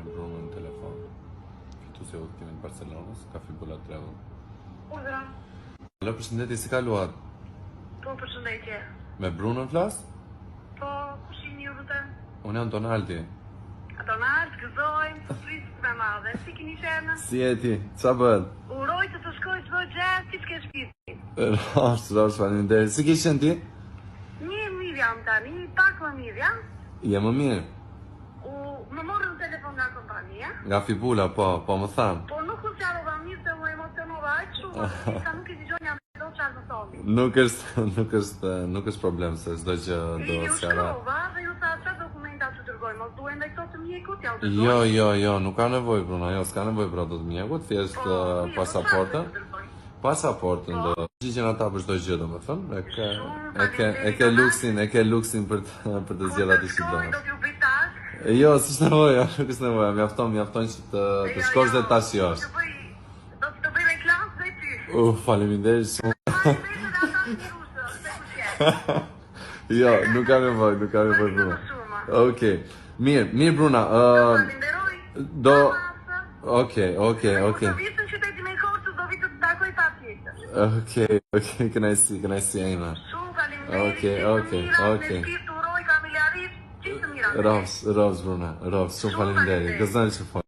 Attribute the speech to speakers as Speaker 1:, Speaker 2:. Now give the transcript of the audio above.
Speaker 1: Bruno në telefon. Fituesi i udhëtimit Barcelonës, ka figura 3 euro.
Speaker 2: Urdhra.
Speaker 1: Alo, përshëndetje, si kaluat?
Speaker 2: Po, përshëndetje.
Speaker 1: Me Brunon flas?
Speaker 2: Po, kush jeni ju lutem?
Speaker 1: Unë jam Donaldi.
Speaker 2: Donald, gëzojmë, të flisë me madhe. Si keni qenë?
Speaker 1: Si je ti? Qa bëhet?
Speaker 2: Uroj të shkoj çdo gjë, si t'ke shpirti.
Speaker 1: Rosh, faleminderit. Si ke qenë ti?
Speaker 2: Mirë jam tani, pak më mirë jam.
Speaker 1: Je më mirë.
Speaker 2: Më morën në telefon nga kompania.
Speaker 1: Nga Fibula, po më thanë.
Speaker 2: Po nuk u sqarova mirë se më emocionova aq shumë, sa nuk e dëgjonja do çfarë më thoni.
Speaker 1: Nuk është problem se çdo gjë do
Speaker 2: Ju
Speaker 1: sqaroj.
Speaker 2: shkrova dhe ju tha çfarë dokumenta të dërgoj, mos duhen dhe këto të mjekut, ja u dërgoj.
Speaker 1: Jo, nuk ka nevojë, Bruno, jo, s'ka nevojë për ato të mjekut, thjesht pasaportën. Pasaportën do gjigjen ata për çdo gjë, domethënë. E ke luksin për të zgjedhur atë që do.
Speaker 2: Do t'ju bëj tash.
Speaker 1: Jo, s'është nevojë, nuk është nevojë, mjafton që të shkosh dhe tash josh.
Speaker 2: Do të bëj reklam dhe ty.
Speaker 1: Faleminderit shumë. Jo, nuk ka nevojë, Bruno. Okej. Mirë Bruna, do... Okej.
Speaker 2: Do vitën qyteti me Korçë, do vitë të takoj pa tjetër.
Speaker 1: Okej, kënaqësi ime.
Speaker 2: Shumë faleminderit.
Speaker 1: Okej.
Speaker 2: Uroj familjarisht, gjithë të mira.
Speaker 1: Rovs, Bruna, shumë faleminderit. Gëzojmë që